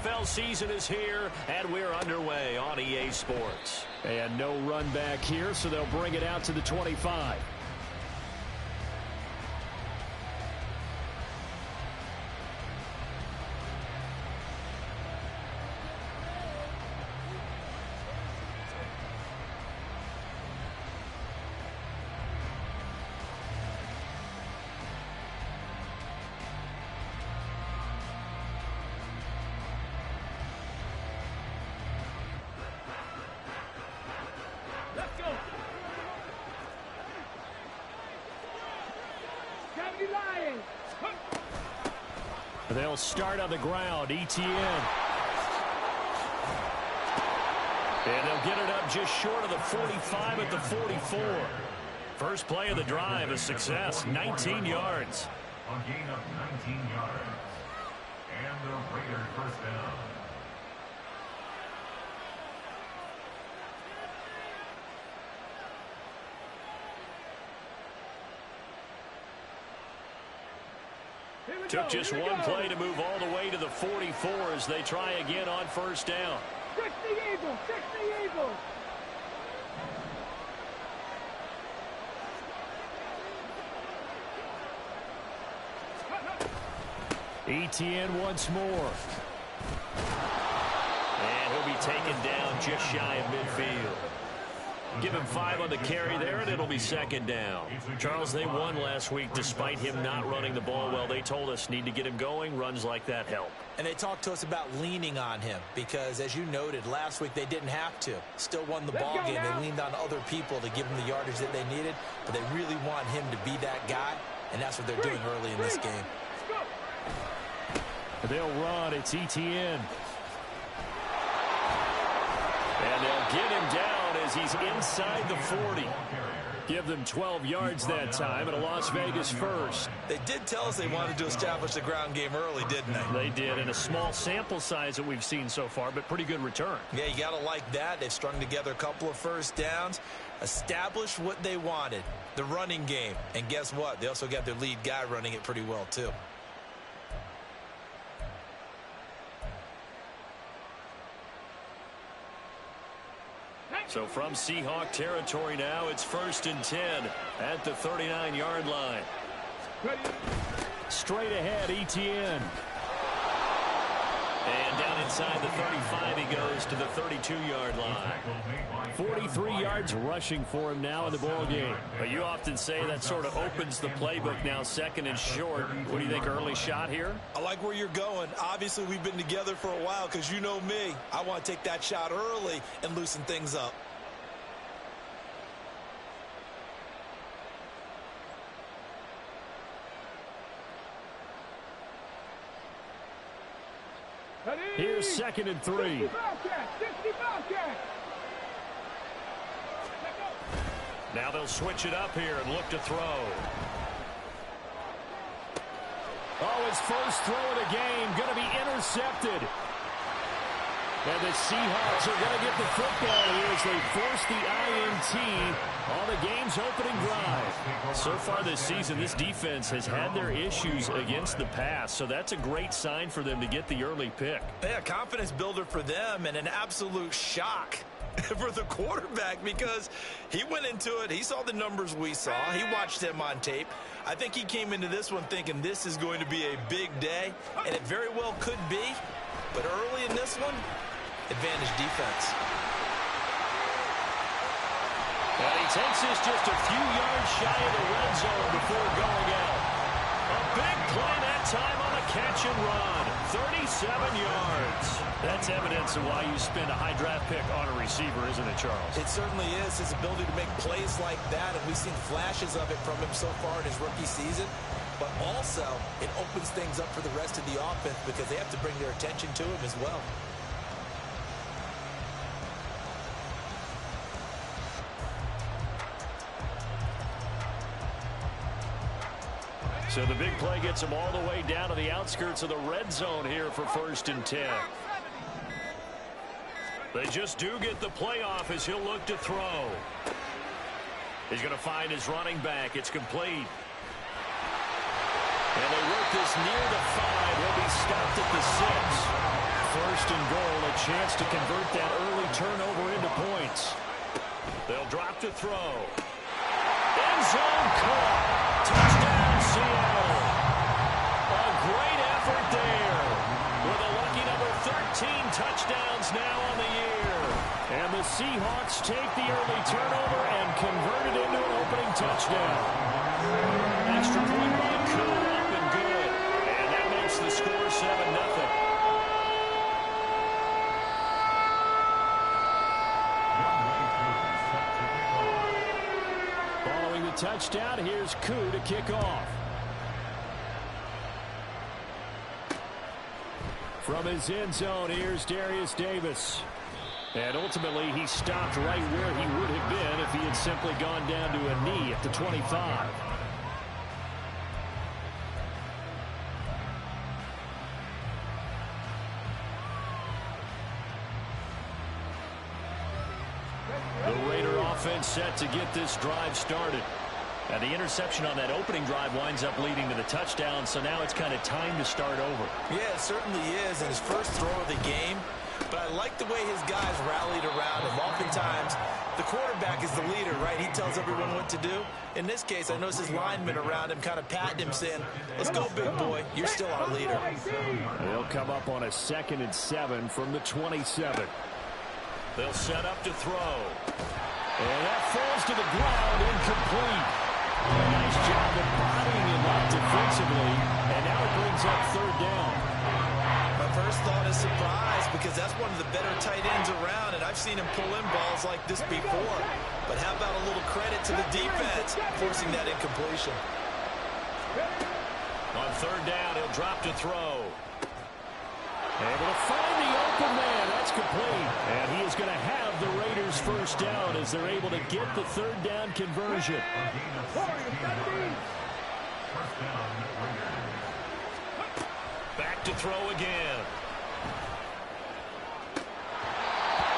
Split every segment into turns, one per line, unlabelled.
NFL season is here, and we're underway on EA Sports.
And no run back here, so they'll bring it out to the 25. They'll start on the ground. ETN. And they'll get it up just short of the 45 at the 44. First play of the drive, a success, 19 yards.
A gain of 19 yards. And the Raiders first down.
Took just one play to move all the way to the 44 as they try again on first down.
Fix the Eagles! Fix the Eagles!
ETN once more.
And he'll be taken down just shy of midfield. Give him 5 on the carry there, and it'll be second down. Charles, they won last week despite him not running the ball well. They told us need to get him going. Runs like that help.
And they talked to us about leaning on him because, as you noted, last week they didn't have to. Still won the ball game. They leaned on other people to give them the yardage that they needed, but they really want him to be that guy, and that's what they're doing early in this game.
They'll run. It's ETN.
And they'll get him down as he's inside the 40.
Give them 12 yards that time and a Las Vegas first.
They did tell us they wanted to establish the ground game early, didn't they?
They did, and a small sample size that we've seen so far, but pretty good return.
Yeah, you got to like that. They've strung together a couple of first downs, established what they wanted, the running game. And guess what? They also got their lead guy running it pretty well, too.
So from Seahawk territory now, it's 1st and 10 at the 39-yard line.
Straight ahead, ETN.
And down inside the 35, he goes to the 32-yard line.
43 yards rushing for him now in the ball game.
But you often say that sort of opens the playbook now, 2nd and short. What do you think, early shot here?
I like where you're going. Obviously, we've been together for a while because you know me. I want to take that shot early and loosen things up.
Here's 2nd and 3.
Now they'll switch it up here and look to throw.
Oh, his first throw of the game going to be intercepted. And the Seahawks are going to get the football here as they force the INT on the game's opening drive. So far this season, this defense has had their issues against the pass, so that's a great sign for them to get the early pick.
Yeah, confidence builder for them and an absolute shock for the quarterback because he went into it. He saw the numbers we saw. He watched them on tape. I think he came into this one thinking this is going to be a big day, and it very well could be. But early in this one, advantage defense.
And he takes this just a few yards shy of the red zone before going out. A big play that time on the catch and run. 37 yards. That's evidence of why you spend a high draft pick on a receiver, isn't it, Charles?
It certainly is. His ability to make plays like that, and we've seen flashes of it from him so far in his rookie season. But also, it opens things up for the rest of the offense because they have to bring their attention to him as well.
So the big play gets him all the way down to the outskirts of the red zone here for 1st and 10. They just do get the play off as he'll look to throw. He's going to find his running back. It's complete. And they work this near the 5. He'll be stopped at the 6.
first and goal, a chance to convert that early turnover into points.
They'll drop to throw. End zone caught. Touchdown, Seattle. A great effort there. With a lucky number 13 touchdowns now on the year.
And the Seahawks take the early turnover and convert it into an opening touchdown.
Extra point by Koo, up and good. And that makes the score 7-0.
Following the touchdown, here's Koo to kick off. From his end zone, here's Darius Davis. And ultimately, he stopped right where he would have been if he had simply gone down to a knee at the 25. The Raider offense set to get this drive started.
And the interception on that opening drive winds up leading to the touchdown, so now it's kind of time to start over.
Yeah, it certainly is in his first throw of the game. But I like the way his guys rallied around him. Oftentimes, the quarterback is the leader, right? He tells everyone what to do. In this case, I noticed his linemen around him kind of patting him, saying, let's go, big boy. You're still our leader.
They'll come up on a 2nd and 7 from the 27.
They'll set up to throw.
And that falls to the ground, incomplete. Nice job of bodying him up defensively, and now it brings up 3rd down.
My first thought is surprise, because that's one of the better tight ends around, and I've seen him pull in balls like this before. But how about a little credit to the defense forcing that incompletion?
On 3rd down, he'll drop to throw.
Able to find the open man. That's complete. And he is going to have the Raiders' 1st down as they're able to get the 3rd down conversion.
Back to throw again.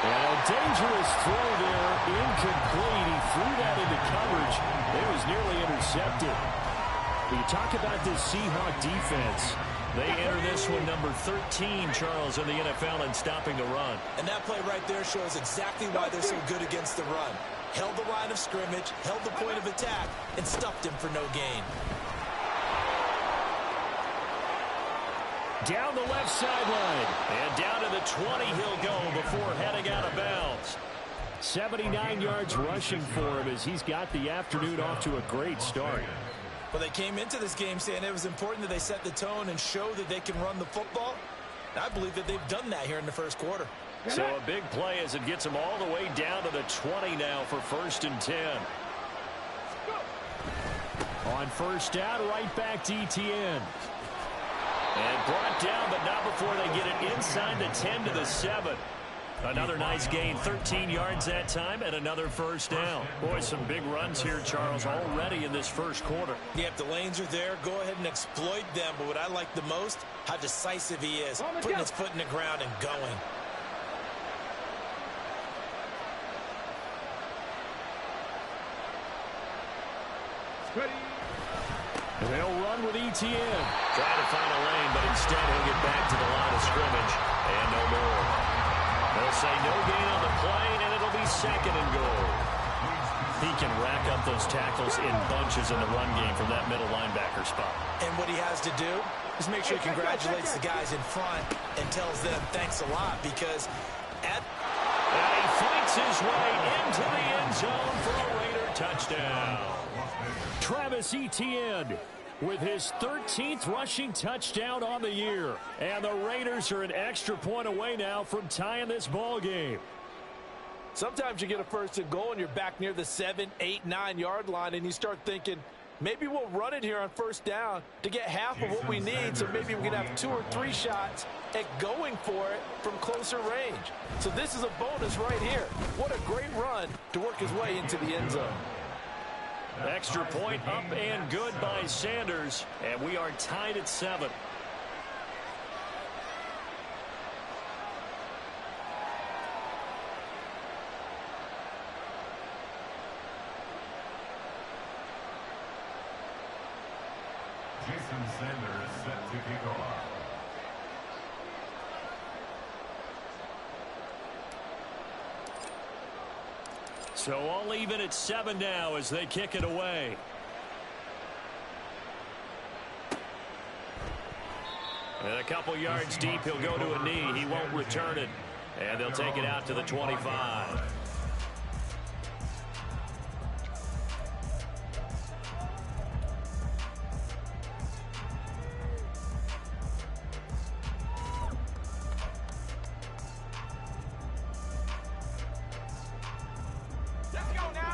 And a dangerous throw there. Incomplete. He threw that into coverage. It was nearly intercepted. When you talk about this Seahawk defense,
they enter this one number 13, Charles, in the NFL in stopping the run.
And that play right there shows exactly why they're so good against the run. Held the line of scrimmage, held the point of attack, and stuffed him for no gain.
Down the left sideline.
And down to the 20 he'll go before heading out of bounds.
79 yards rushing for him as he's got the afternoon off to a great start.
Well, they came into this game saying it was important that they set the tone and show that they can run the football. And I believe that they've done that here in the first quarter.
So a big play as it gets them all the way down to the 20 now for 1st and 10.
On 1st down, right back to ETN.
And brought down, but not before they get it inside the 10 to the 7. Another nice gain, 13 yards that time, and another 1st down.
Boy, some big runs here, Charles, already in this first quarter.
Yeah, if the lanes are there, go ahead and exploit them. But what I like the most, how decisive he is, putting his foot in the ground and going.
They'll run with ETN.
Trying to find a lane, but instead he'll get back to the line of scrimmage. And no more. They'll say no gain on the play, and it'll be 2nd and goal.
He can rack up those tackles in bunches in the run game from that middle linebacker spot.
And what he has to do is make sure he congratulates the guys in front and tells them thanks a lot, because
and he fights his way into the end zone for a Raider touchdown.
Travis Etienne with his 13th rushing touchdown on the year. And the Raiders are an extra point away now from tying this ball game.
Sometimes you get a 1st and goal and you're back near the 7, 8, 9 yard line, and you start thinking, maybe we'll run it here on 1st down to get half of what we need, so maybe we can have 2 or 3 shots at going for it from closer range. So this is a bonus right here. What a great run to work his way into the end zone.
Extra point up and good by Sanders, and we are tied at 7.
Jason Sanders set to kick off.
So all even at 7 now as they kick it away. And a couple yards deep, he'll go to a knee. He won't return it. And they'll take it out to the 25.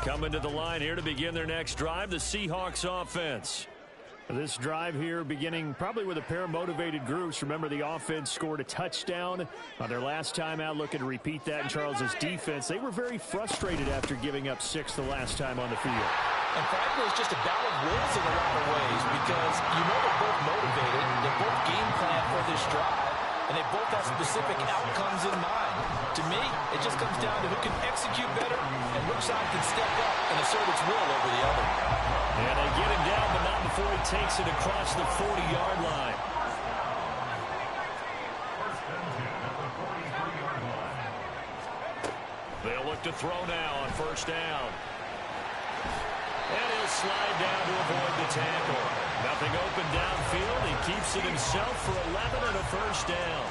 Coming to the line here to begin their next drive, the Seahawks offense. This drive here beginning probably with a pair of motivated groups. Remember, the offense scored a touchdown on their last time out, looking to repeat that in Charles's defense. They were very frustrated after giving up 6 the last time on the field.
And frankly, it's just a battle of wills in a lot of ways because you know they're both motivated. They're both game plan for this drive, and they both have specific outcomes in mind. To me, it just comes down to who can execute better and which side can step up and assert its will over the other.
And they get him down, but not before he takes it across the 40-yard line. They'll look to throw now on first down. And he'll slide down to avoid the tackle. Nothing open downfield. He keeps it himself for 11 and a first down.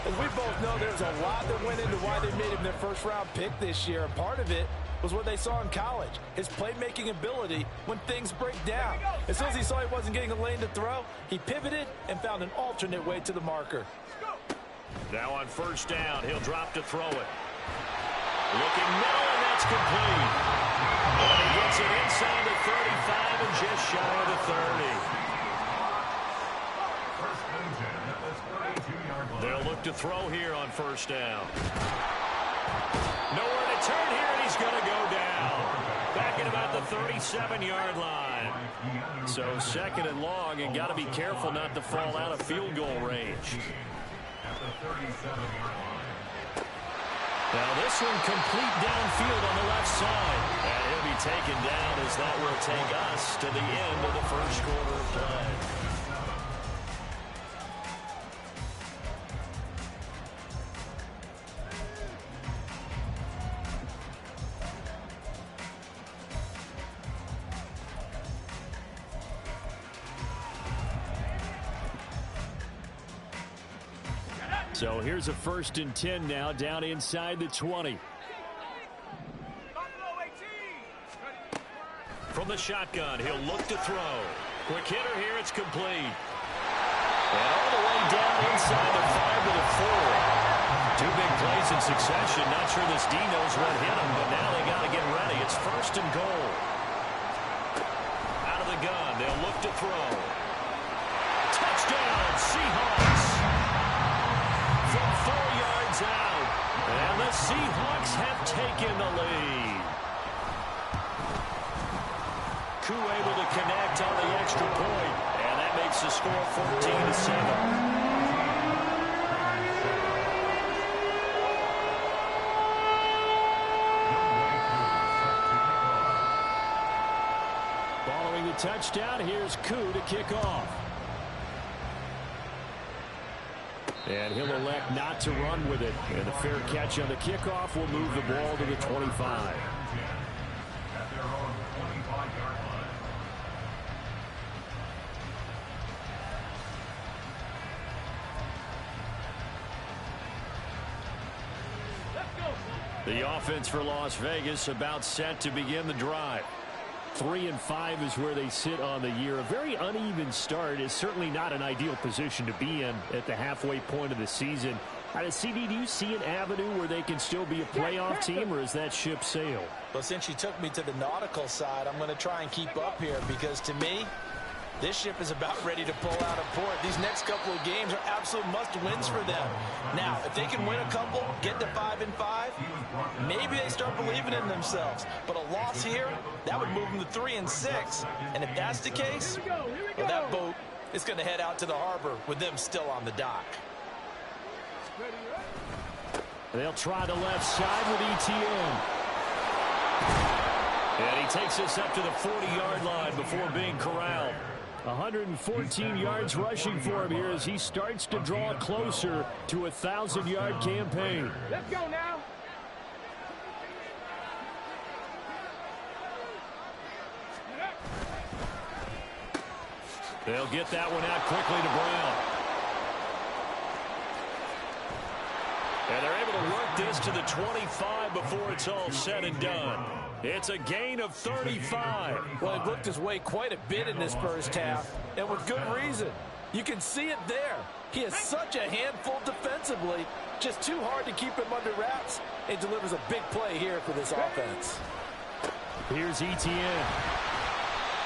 As we both know, there's a lot that went into why they made him their first-round pick this year. And part of it was what they saw in college, his playmaking ability when things break down. As soon as he saw he wasn't getting a lane to throw, he pivoted and found an alternate way to the marker.
Now on first down, he'll drop to throw it. Looking middle, and that's complete. And he gets it inside the 35 and just shy of the 30. They'll look to throw here on first down. Nowhere to turn here, and he's going to go down. Back at about the 37-yard line. So second and long, and got to be careful not to fall out of field goal range. Now this one complete downfield on the left side. And he'll be taken down as that will take us to the end of the first quarter of play. So here's a 1st and 10 now, down inside the 20. From the shotgun, he'll look to throw. Quick hitter here, it's complete. And all the way down inside the 5 to the 4. 2 big plays in succession. Not sure this D knows what hit him, but now they got to get ready. It's 1st and goal. Out of the gun, they'll look to throw. Touchdown, Seahawks. From 4 yards out. And the Seahawks have taken the lead. Koo able to connect on the extra point. And that makes the score 14-7. Following the touchdown, here's Koo to kick off. And he'll elect not to run with it. And the fair catch on the kickoff will move the ball to the 25. The offense for Las Vegas about set to begin the drive. 3-5 is where they sit on the year. A very uneven start is certainly not an ideal position to be in at the halfway point of the season. CD, do you see an avenue where they can still be a playoff team, or is that ship sailed?
Well, since you took me to the nautical side, I'm going to try and keep up here because to me, this ship is about ready to pull out of port. These next couple of games are absolute must-wins for them. Now, if they can win a couple, get to 5-5, maybe they start believing in themselves. But a loss here, that would move them to 3-6. And if that's the case, well, that boat is going to head out to the harbor with them still on the dock.
They'll try the left side with ETN. And he takes us up to the 40-yard line before being corralled. 114 yards rushing for him here as he starts to draw closer to a 1,000-yard campaign.
Let's go now.
They'll get that one out quickly to Brown. And they're able to work this to the 25 before it's all said and done. It's a gain of 35.
Well, he looked his way quite a bit in this first half, and with good reason. You can see it there. He has such a handful defensively, just too hard to keep him under wraps, and delivers a big play here for this offense.
Here's Etienne.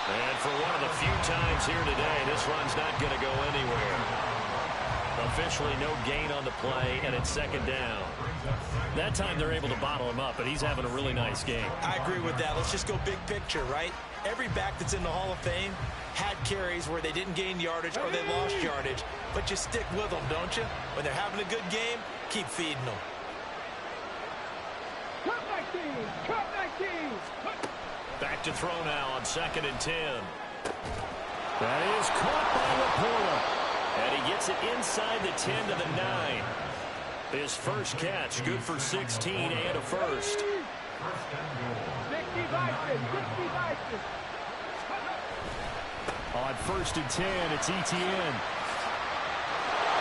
And for one of the few times here today, this run's not going to go anywhere. Officially no gain on the play, and it's second down. That time they're able to bottle him up, but he's having a really nice game.
I agree with that. Let's just go big picture, right? Every back that's in the Hall of Fame had carries where they didn't gain yardage or they lost yardage, but you stick with them, don't you? When they're having a good game, keep feeding them.
Back to throw now on 2nd and 10. That is caught by Laporta. And he gets it inside the 10 to the 9. His first catch, good for 16 and a first. On 1st and 10, it's Etienne.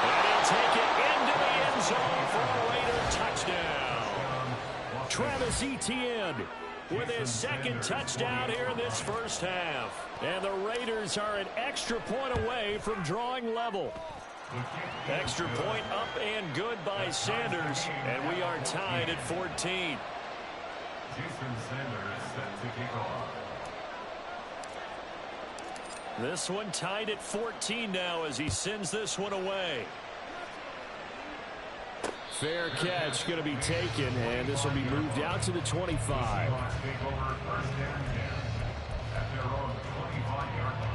And he'll take it into the end zone for a Raider touchdown. Travis Etienne with his second touchdown here in this first half. And the Raiders are an extra point away from drawing level. Extra point up and good by Sanders. And we are tied at 14.
Jason Sanders set to kick off.
This one tied at 14 now as he sends this one away. Fair catch going to be taken, and this will be moved out to the 25.
Seahawks take over 1st and 10 at their own 25-yard line.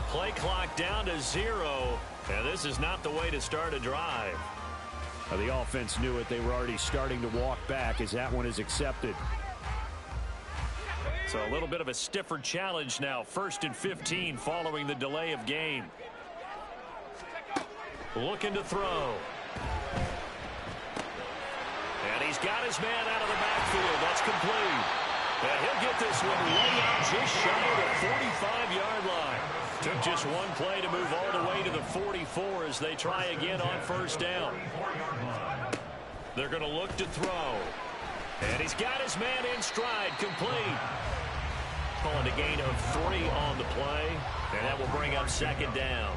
Play clock down to 0, and this is not the way to start a drive. The offense knew it. They were already starting to walk back as that one is accepted. So a little bit of a stiffer challenge now. 1st and 15 following the delay of game. Looking to throw. And he's got his man out of the backfield. That's complete. And he'll get this one way out just shy of the 45-yard line. Took just one play to move all the way to the 44 as they try again on 1st down. They're going to look to throw. And he's got his man in stride, complete. Calling a gain of 3 on the play, and that will bring up 2nd down.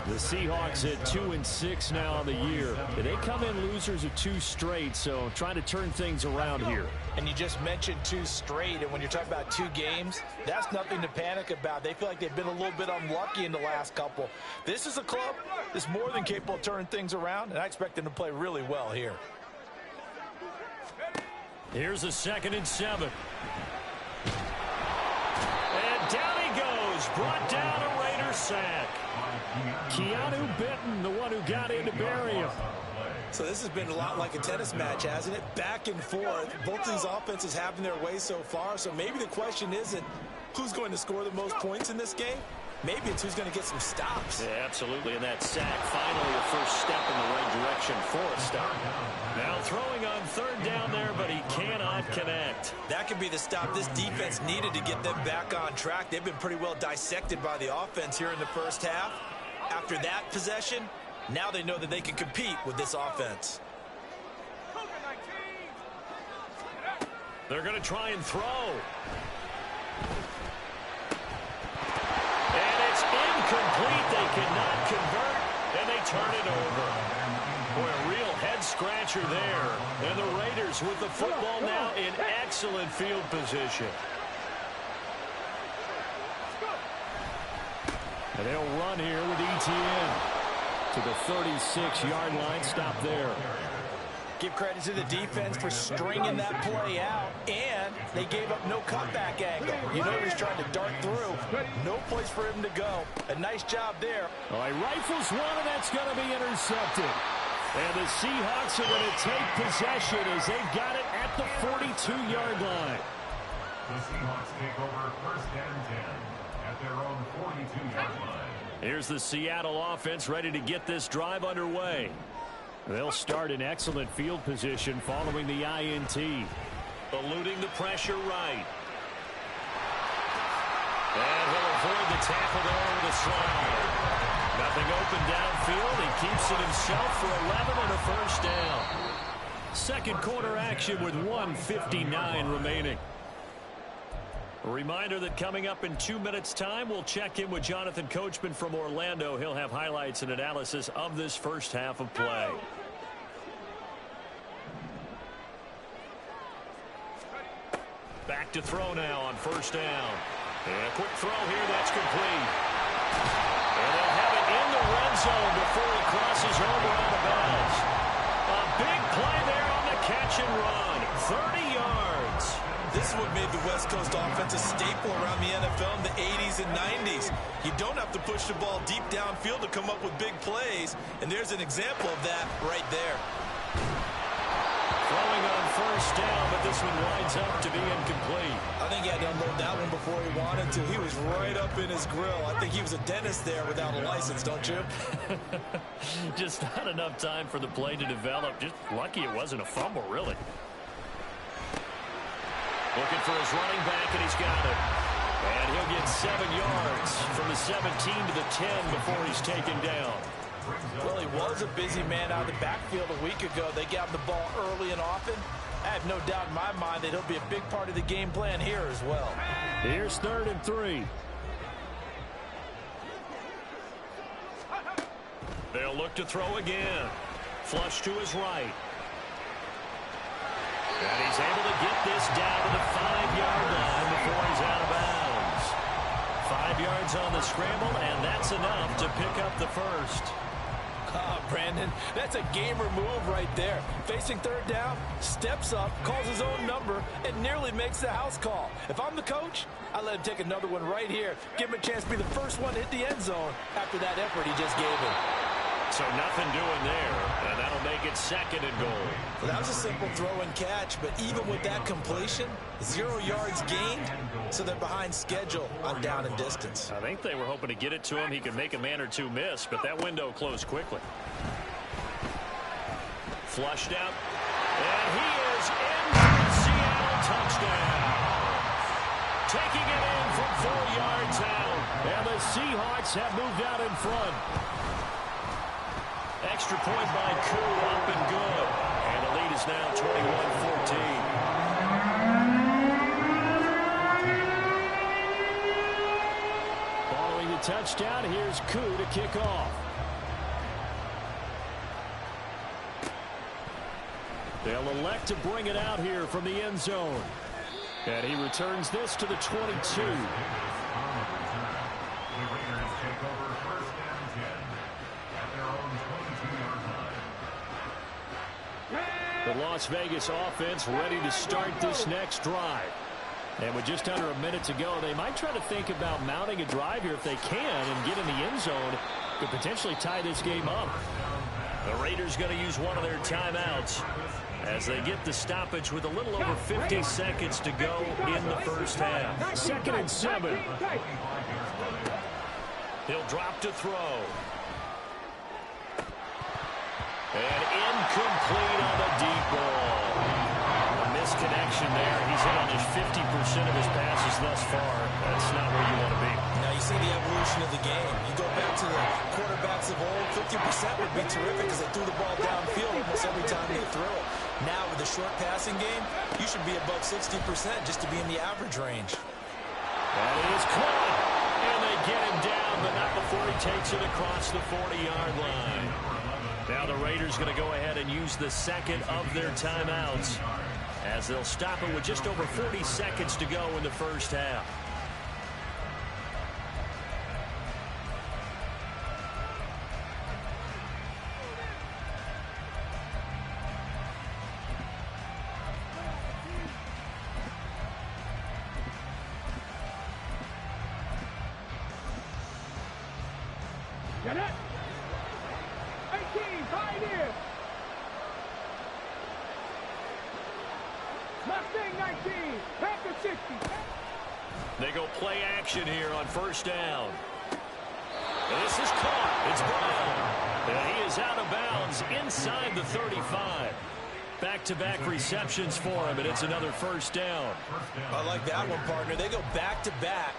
The Seahawks at 2-6 now on the year. They come in losers of 2 straight, so trying to turn things around here.
And you just mentioned 2 straight, and when you're talking about 2 games, that's nothing to panic about. They feel like they've been a little bit unlucky in the last couple. This is a club that's more than capable of turning things around, and I expect them to play really well here.
Here's a 2nd and 7. And down he goes. Brought down a Raider sack. Keanu Benton, the one who got in to bury him.
So this has been a lot like a tennis match, hasn't it? Back and forth. Both of these offenses having their way so far. So maybe the question isn't who's going to score the most points in this game. Maybe it's who's going to get some stops.
Yeah, absolutely. And that sack, finally a first step in the right direction for a stop. Now throwing on 3rd down there, but he cannot connect.
That could be the stop this defense needed to get them back on track. They've been pretty well dissected by the offense here in the first half. After that possession, now they know that they can compete with this offense.
They're going to try and throw. Incomplete. They cannot convert, and they turn it over. Boy, a real head-scratcher there. And the Raiders with the football now in excellent field position. And they'll run here with Etienne to the 36-yard line. Stop there.
Give credit to the defense for stringing that play out, and They gave up no cutback angle. You know he's trying to dart through. No place for him to go. A nice job there.
All right, rifles one, and that's going to be intercepted. And the Seahawks are going to take possession as they've got it at the 42-yard line.
The Seahawks take over first and 10 at their own 42-yard line.
Here's the Seattle offense ready to get this drive underway. They'll start in excellent field position following the INT. Eluding the pressure right. And he'll avoid the tackle there with a slide. Nothing open downfield. He keeps it himself for 11 and a first down. Second quarter action with 1:59 remaining. A reminder that coming up in 2 minutes' time, we'll check in with Jonathan Coachman from Orlando. He'll have highlights and analysis of this first half of play. Back to throw now on first down. And a quick throw here, that's complete. And they'll have it in the red zone before he crosses over out of bounds. A big play there on the catch and run. 30 yards.
This is what made the West Coast offense a staple around the NFL in the 80s and 90s. You don't have to push the ball deep downfield to come up with big plays, and there's an example of that right there.
Throwing on first down, but this one winds up to be incomplete.
I think he had to unload that one before he wanted to. He was right up in his grill. I think he was a dentist there without a license, don't you?
Just not enough time for the play to develop. Just lucky it wasn't a fumble, really. Looking for his running back, and he's got it. And he'll get 7 yards from the 17 to the 10 before he's taken down.
Well, he was a busy man out of the backfield a week ago. They got him the ball early and often. I have no doubt in my mind that he'll be a big part of the game plan here as well.
Here's 3rd and 3.
They'll look to throw again. Flush to his right. And he's able to get this down to the 5-yard line before he's out of bounds. 5 yards on the scramble, and that's enough to pick up the first.
Brandon, that's a gamer move right there. Facing 3rd down, steps up, calls his own number, and nearly makes the house call. If I'm the coach, I let him take another one right here. Give him a chance to be the first one to hit the end zone after that effort he just gave him.
So nothing doing there, and that'll make it 2nd and goal.
Well, that was a simple throw and catch, but even with that completion, 0 yards gained, so they're behind schedule on down and distance.
I think they were hoping to get it to him. He could make a man or two miss, but that window closed quickly. Flushed out, and he is in for a Seattle touchdown. Taking it in from 4 yards out,
And the Seahawks have moved out in front.
extra point by Koo, up and good. And the lead is now 21-14.
Following the touchdown, here's Koo to kick off. They'll elect to bring it out here from the end zone. And he returns this to the 22. The Las Vegas offense ready to start this next drive. And with just under a minute to go, they might try to think about mounting a drive here if they can and get in the end zone. Could potentially tie this game up.
The Raiders going to use one of their timeouts as they get the stoppage with a little over 50 seconds to go in the first half.
2nd and 7.
He'll drop to throw. And incomplete on the deep ball. A misconnection there. He's hit on just 50% of his passes thus far. That's not where you want to be.
Now you see the evolution of the game. You go back to the quarterbacks of old, 50% would be terrific because they threw the ball downfield almost every time they threw it. Now with the short passing game, you should be above 60% just to be in the average range.
That is caught.
And they get him down, but not before he takes it across the 40-yard line. Now the Raiders going to go ahead and use the second of their timeouts as they'll stop it with just over 40 seconds to go in the first half.
Get it? 18, Pioneer. Mustang 19, Panther 60.
They go play action here on first down. And this is caught. It's Brown. And he is out of bounds inside the 35. Back-to-back receptions for him, and it's another first down.
I like that one, partner. They go back-to-back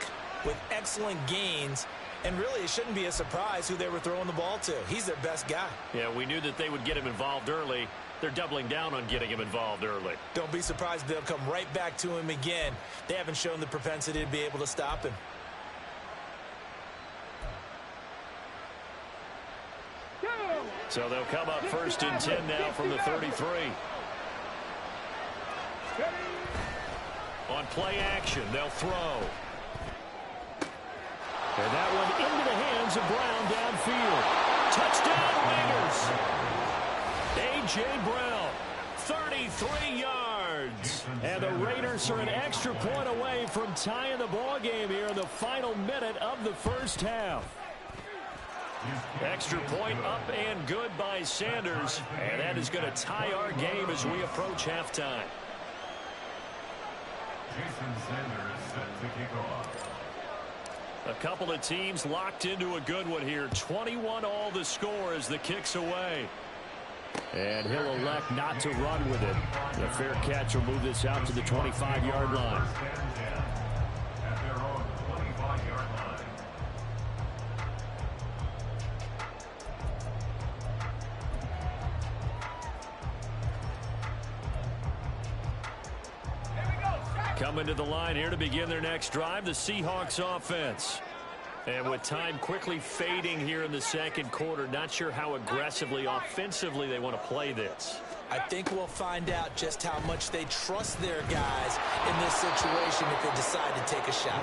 with excellent gains. And really, it shouldn't be a surprise who they were throwing the ball to. He's their best guy.
Yeah, we knew that they would get him involved early. They're doubling down on getting him involved early.
Don't be surprised they'll come right back to him again. They haven't shown the propensity to be able to stop him.
So they'll come up first and 10 now from the 33. On play action, they'll throw. And that one into the hands of Brown downfield. Touchdown, Raiders. A.J. Brown, 33 yards. And the Raiders are an extra point away from tying the ball game here in the final minute of the first half. Extra point up and good by Sanders. And that is going to tie our game as we approach halftime.
Jason Sanders set to kick off.
A couple of teams locked into a good one here. 21-all the score as the kick's away. And he'll elect not to run with it. The fair catch will move this out to the 25-yard line.
At their own 25-yard line.
Coming to the line here to begin their next drive, the Seahawks offense. And with time quickly fading here in the second quarter, not sure how aggressively, offensively they want to play this.
I think we'll find out just how much they trust their guys in this situation if they decide to take a shot.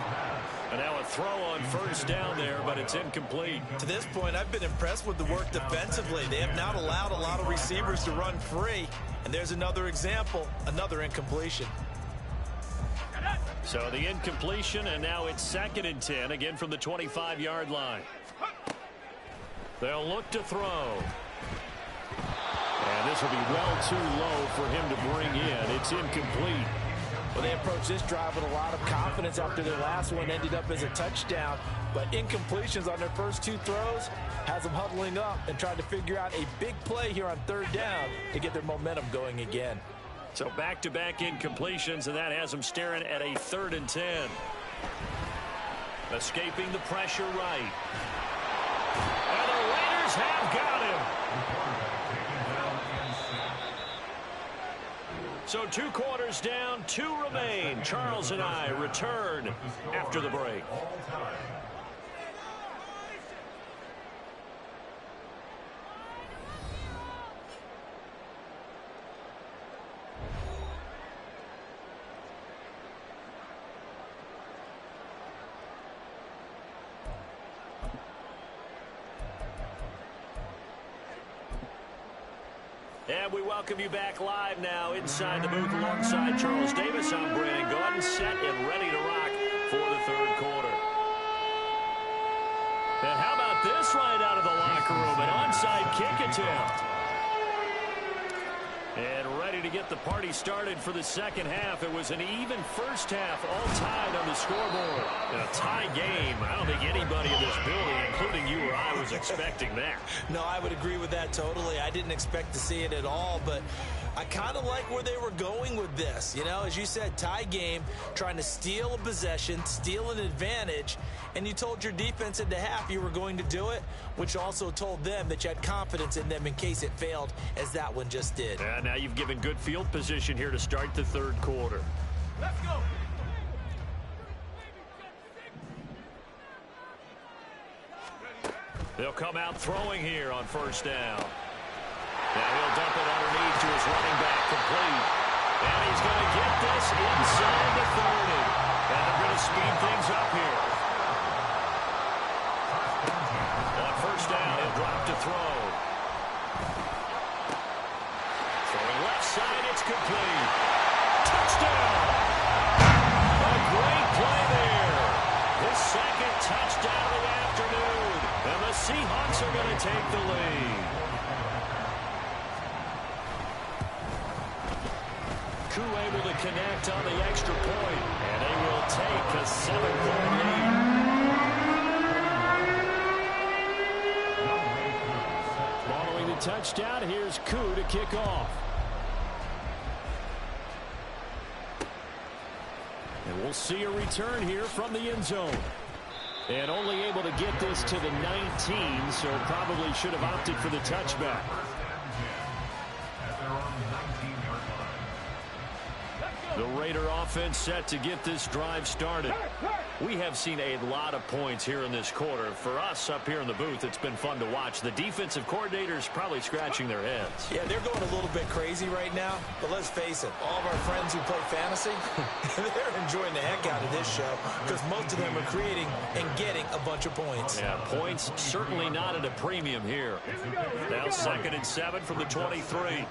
And now a throw on first down there, but it's incomplete.
To this point, I've been impressed with the work defensively. They have not allowed a lot of receivers to run free. And there's another example, another incompletion.
So the incompletion, and now it's 2nd and 10, again from the 25-yard line. They'll look to throw. And this will be well too low for him to bring in. It's incomplete.
Well, they approached this drive with a lot of confidence after their last one ended up as a touchdown. But incompletions on their first two throws has them huddling up and trying to figure out a big play here on 3rd down to get their momentum going again.
So back-to-back incompletions, and that has them staring at a 3rd and 10. Escaping the pressure right. And the Raiders have got him. So 2 quarters down, 2 remain. Charles and I return after the break. And we welcome you back live now inside the booth alongside Charles Davis. I'm Brandon Gaudin, set and ready to rock for the 3rd quarter. And how about this right out of the locker room? An onside kick attempt. And ready to get the party started for the second half. It was an even first half, all tied on the scoreboard. In a tie game, I don't think anybody in this building, including you or I, was expecting that.
No, I would agree with that totally. I didn't expect to see it at all, but I kind of like where they were going with this. You know, as you said, tie game, trying to steal a possession, steal an advantage, and you told your defense at the half you were going to do it, which also told them that you had confidence in them in case it failed, as that one just did.
And now you've given good field position here to start the 3rd quarter.
Let's go.
They'll come out throwing here on first down. Now he'll dump it underneath to his running back, complete. And he's going to get this inside the 30. And they're going to speed things up here. On first down, he'll drop to throw. Throwing left side, it's complete. Touchdown! A great play there. His 2nd touchdown of the afternoon. And the Seahawks are going to take the lead. Koo able to connect on the extra point, and they will take a 7-point lead. Following the touchdown, here's Koo to kick off. And we'll see a return here from the end zone. And only able to get this to the 19, so probably should have opted for the touchback. The Raider offense set to get this drive started. We have seen a lot of points here in this quarter. For us up here in the booth, it's been fun to watch. The defensive coordinators probably scratching their heads.
Yeah, they're going a little bit crazy right now. But let's face it, all of our friends who play fantasy, they're enjoying the heck out of this show because most of them are creating and getting a bunch of points.
Yeah, points certainly not at a premium here. Now 2nd and 7 from the 23.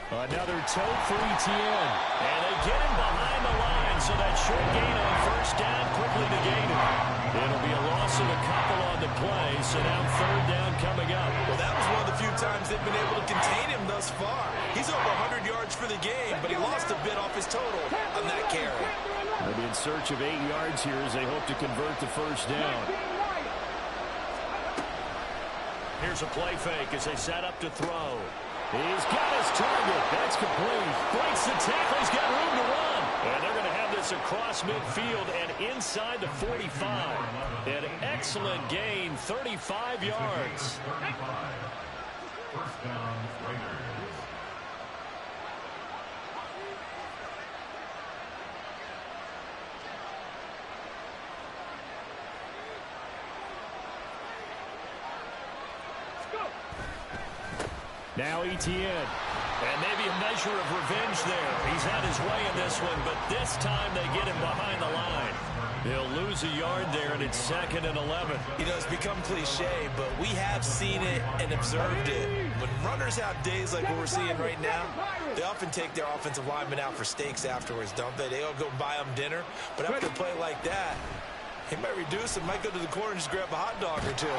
Another tote for ETN. And they get him behind the line, so that short gain on 1st down quickly negated. It'll be a loss of a couple on the play, so now 3rd down coming up.
Well, that was one of the few times they've been able to contain him thus far. He's over 100 yards for the game, but he lost a bit off his total on that carry.
They'll be in search of 8 yards here as they hope to convert the 1st down. Here's a play fake as they set up to throw. He's got his target. That's complete. Breaks the tackle. He's got room to run. And they're going to have this across midfield and inside the 45. An excellent gain, 35 yards.
1st down, Raiders.
Now ETN. And maybe a measure of revenge there. He's had his way in this one, but this time they get him behind the line. They'll lose a yard there, and it's 2nd and 11.
You know, it's become cliche, but we have seen it and observed it. When runners have days like what we're seeing right now, they often take their offensive linemen out for steaks afterwards, don't they? They'll go buy them dinner, but after a play like that, he might reduce it, might go to the corner and just grab a hot dog or two.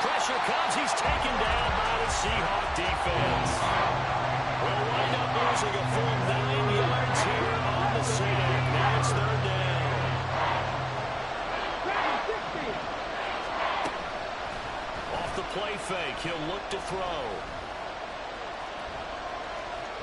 Pressure comes. He's taken down by the Seahawk defense. We'll wind up losing a full 9 yards here on the Seahawk. Now it's 3rd down. Off the play fake, he'll look to throw.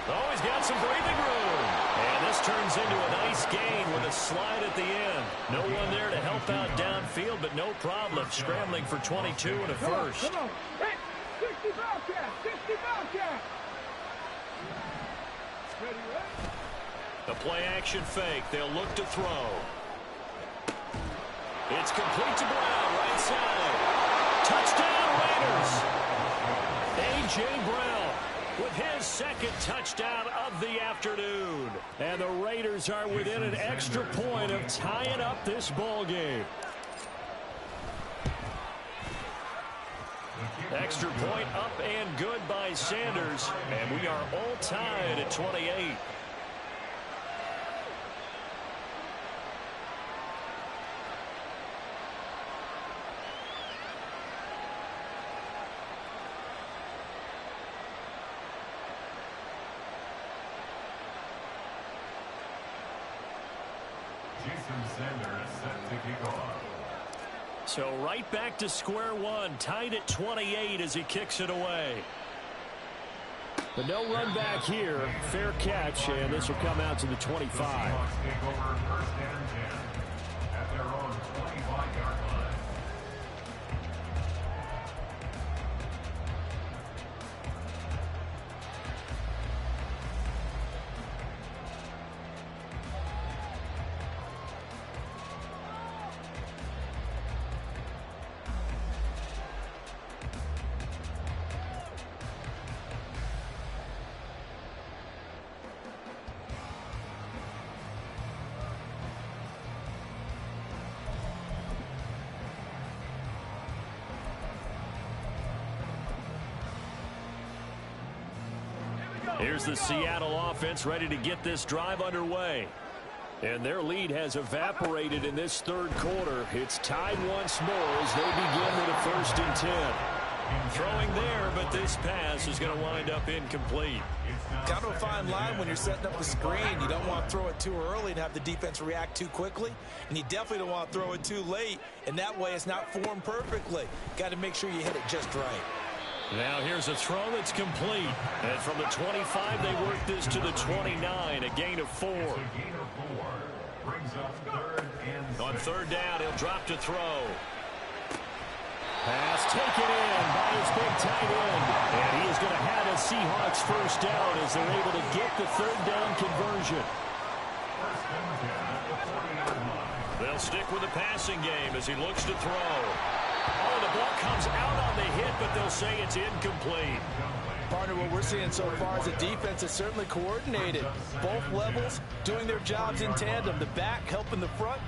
Oh, he's got some breathing room. And this turns into a nice gain with a slide at the end. No one there to help out downfield, but no problem. Scrambling for 22 and a 1st.
Come on. Hey, 60 Bobcat. 60 Bobcat. Ready, right?
The play action fake. They'll look to throw. It's complete to Brown, right side. Touchdown, Raiders. A.J. Brown with his 2nd touchdown of the afternoon. And the Raiders are within an extra point of tying up this ball game. Extra point up and good by Sanders. And we are all tied at 28. So right back to square one, tied at 28 as he kicks it away. But no run back here. Fair catch, and this will come out to the 25.
Take over 1st and 10 at their own 25-yard line.
Here's the Seattle offense ready to get this drive underway.
And their lead has evaporated in this third quarter. It's tied once more as they begin with a 1st and 10. Throwing there, but this pass is going to wind up incomplete.
Kind of a fine line when you're setting up the screen. You don't want to throw it too early and have the defense react too quickly. And you definitely don't want to throw it too late. And that way it's not formed perfectly. Got to make sure you hit it just right.
Now here's a throw that's complete. And from the 25, they work this to the 29, a gain of 4. On 3rd down, he'll drop to throw. Pass taken in by his big tight end. And he is going to have a Seahawks 1st down as they're able to get the 3rd down conversion. They'll stick with the passing game as he looks to throw. Oh, the ball comes out on the hit, but they'll say it's incomplete.
Partner, what we're seeing so far is the defense is certainly coordinated. Both levels doing their jobs in tandem. The back helping the front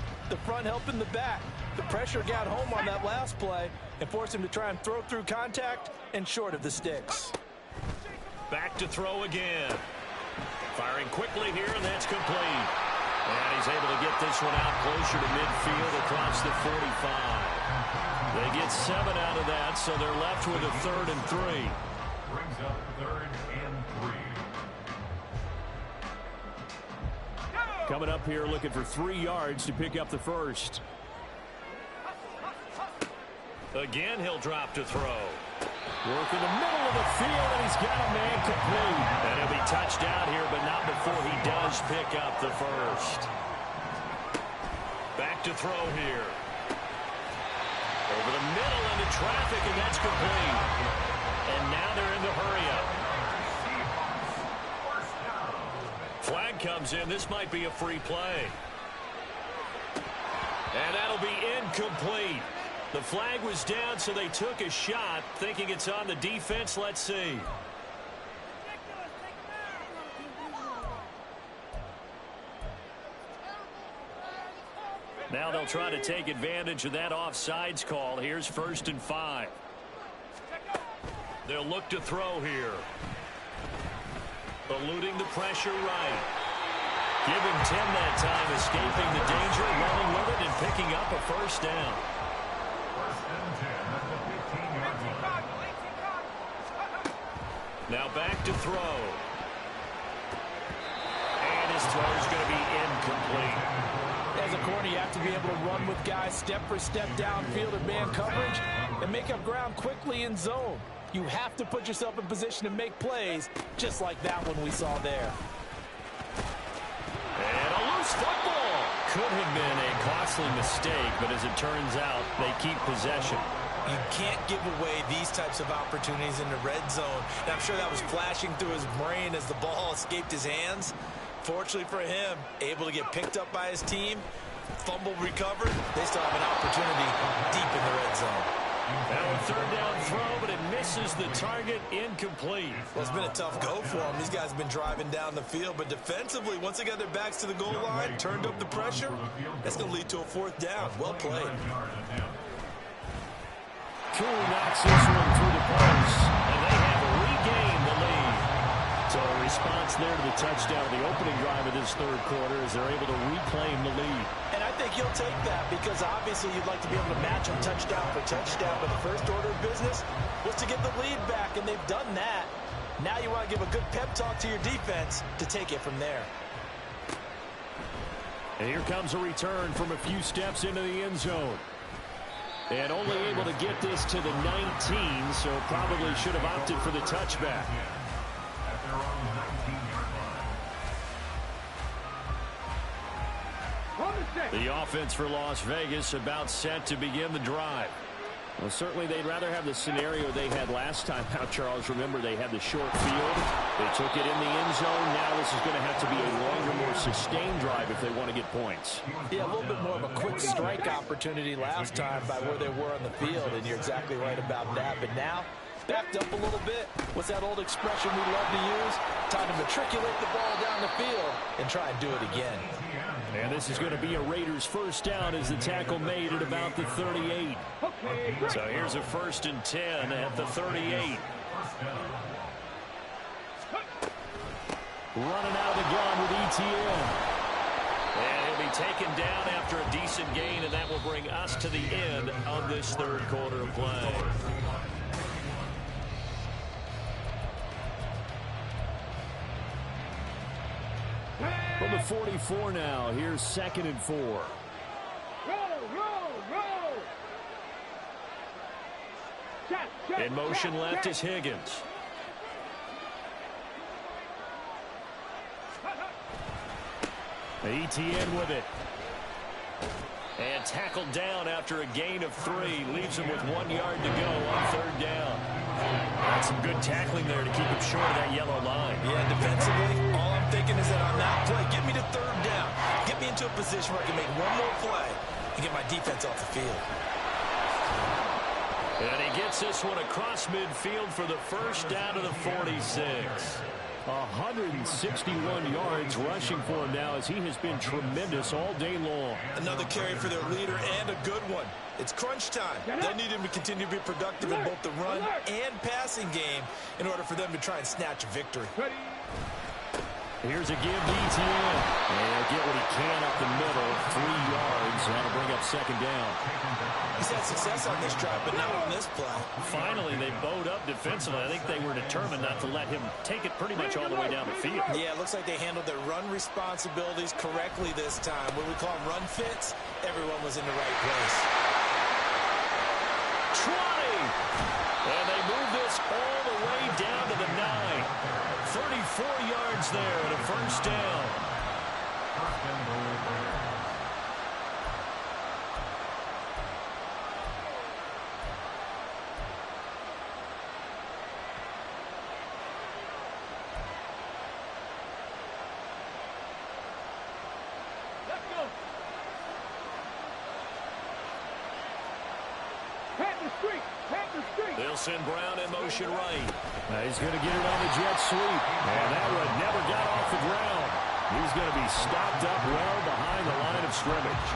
helping the back. The pressure got home on that last play and forced him to try and throw through contact and short of the sticks.
Back to throw again. Firing quickly here, and that's complete. And he's able to get this one out closer to midfield across the 45. They get 7 out of that, so they're left with a 3rd and 3.
Brings up 3rd and 3.
Coming up here looking for 3 yards to pick up the 1st. Again, he'll drop to throw. Work in the middle of the field, and he's got a man complete. And he'll be touched out here, but not before he does pick up the 1st. Back to throw here. Over the middle into traffic, and that's complete. And now they're in the hurry-up. Flag comes in. This might be a free play. And that'll be incomplete. The flag was down, so they took a shot, thinking it's on the defense. Let's see. Now they'll try to take advantage of that offsides call. Here's 1st and 5. They'll look to throw here. Eluding the pressure right. Give him 10 that time, escaping the danger, running with it, and picking up a 1st down.
1st and 10 at the 15-yard line.
Now back to throw. And his throw is going to be incomplete.
As a corner, you have to be able to run with guys step for step downfield in man coverage and make up ground quickly in zone. You have to put yourself in position to make plays, just like that one we saw there.
And a loose football. Could have been a costly mistake, but as it turns out, they keep possession.
You can't give away these types of opportunities in the red zone. And I'm sure that was flashing through his brain as the ball escaped his hands. Fortunately for him, able to get picked up by his team, fumble recovered. They still have an opportunity deep in the red zone.
Now a 3rd down throw, but it misses the target, incomplete.
Well, it's been a tough go for them. These guys have been driving down the field, but defensively, once they got their backs to the goal line, turned up the pressure, that's going to lead to a 4th down. Well played.
Cool knocks this one through the post, and they have regained the lead. So a response there to the touchdown, the opening drive of this 3rd quarter, as they're able to reclaim the lead.
And I think you'll take that because obviously you'd like to be able to match them touchdown for touchdown, but the first order of business was to get the lead back, and they've done that. Now you want to give a good pep talk to your defense to take it from there.
And here comes a return from a few steps into the end zone. And only able to get this to the 19, so probably should have opted for the touchback.
At their own 19-yard line.
The offense for Las Vegas about set to begin the drive. Well, certainly they'd rather have the scenario they had last time out, Charles. Remember, they had the short field. They took it in the end zone. Now this is going to have to be a longer, more sustained drive if they want to get points.
Yeah, a little bit more of a quick strike opportunity last time by where they were on the field, and you're exactly right about that. But now, backed up a little bit. What's that old expression we love to use? Time to matriculate the ball down the field and try and do it again.
And this is going to be a Raiders 1st down as the tackle made at about the 38. So here's a 1st and 10 at the 38. Running out of the gun with ETN.
And he'll be taken down after a decent gain, and that will bring us to the end of this third quarter of play.
From the 44 now, here's 2nd and 4.
Roll, roll, roll. Check, check,
In motion
check,
left
check.
is Higgins. ETN with it. And tackled down after a gain of 3. Leaves him with 1 yard to go on 3rd down. That's some good tackling there to keep him short of that yellow line.
Yeah, defensively, all I'm thinking is that on that play, get me to 3rd down. Get me into a position where I can make one more play and get my defense off the field.
And he gets this one across midfield for the first down to the 46.
161 yards rushing for him now as he has been tremendous all day long.
Another carry for their leader and a good one. It's crunch time. They'll need him to continue to be productive in both the run and passing game in order for them to try and snatch a victory.
Here's a give to ETN. And get what he can up the middle. 3 yards. That'll bring up 2nd down.
He's had success on this drive, but not on this play.
Finally, they bowed up defensively. I think they were determined not to let him take it pretty much all the way down the field.
Yeah, it looks like they handled their run responsibilities correctly this time. What we call run fits, everyone was in the right place.
20! And they move this all the way down to the 9. 34 yards there and a first down.
First and goal there.
Let's go. Head the street. Head the street.
They'll send Brown in motion right.
He's going to get it on the jet sweep. And that one never got off the ground. He's going to be stopped up well behind the line of scrimmage.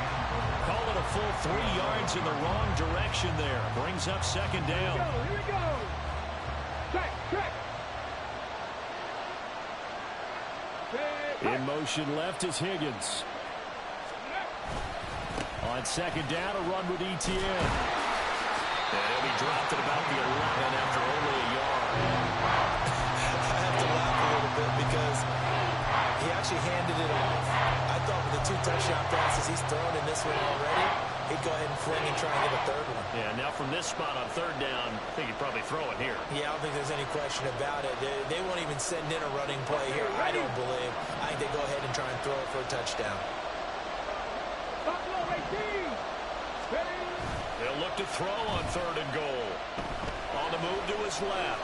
Call it a full 3 yards in the wrong direction there. Brings up 2nd down.
Here we go. Check, check.
In motion left is Higgins. On 2nd down, a run with ETN.
And he'll be dropped at about the 11 after only a yard.
I have to laugh a little bit because he actually handed it off. I thought with the 2 touchdown passes he's thrown in this one already, he'd go ahead and fling and try and get a 3rd one.
Yeah, now from this spot on 3rd down, I think he'd probably throw it here.
Yeah, I don't think there's any question about it. They won't even send in a running play here, I don't believe. I think they go ahead and try and throw it for a touchdown.
Buffalo 18. Ready.
They'll look to throw on 3rd and goal. On the move to his left.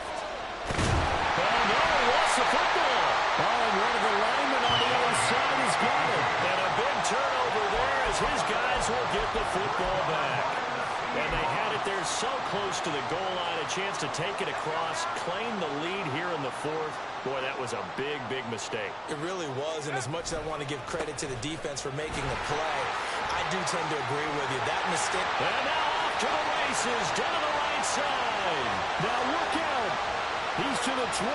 Oh, no, lost the football.
Oh, and one of the linemen on the other side has got it.
And a big turnover there as his guys will get the football back. And they had it there so close to the goal line, a chance to take it across, claim the lead here in the 4th. Boy, that was a big, big mistake.
It really was, and as much as I want to give credit to the defense for making the play, I do tend to agree with you. That mistake...
And now off to the races, down the right side.
Now look out. He's to the 20.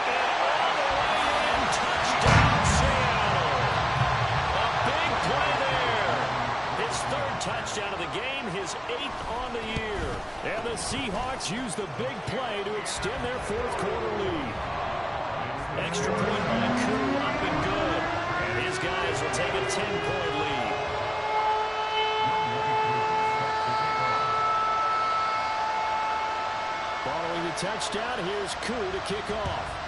And all the way in, touchdown Seattle. A big play there. His 3rd touchdown of the game, his 8th on the year.
And the Seahawks use the big play to extend their 4th quarter lead.
Extra point by Koo, up and good. And his guys will take a 10-point lead.
Following the touchdown, here's Koo to kick off.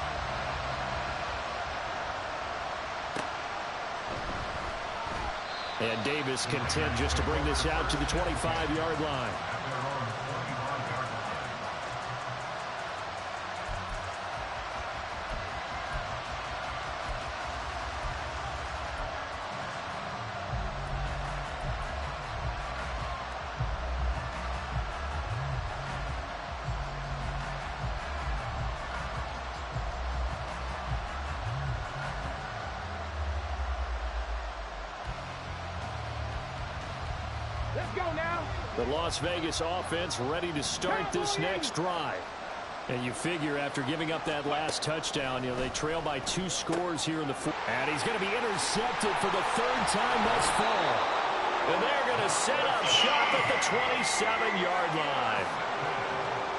And Davis content just to bring this out to the 25-yard line.
Let's go now.
The Las Vegas offense ready to start this next drive. And you figure after giving up that last touchdown, they trail by 2 scores here in the fourth. And he's going to be intercepted for the 3rd time thus far.
And they're going to set up shop at the 27-yard line.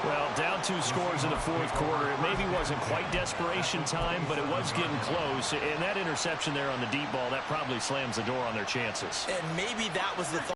Well, down 2 scores in the 4th quarter. It maybe wasn't quite desperation time, but it was getting close. And that interception there on the deep ball, that probably slams the door on their chances.
And maybe that was the thought.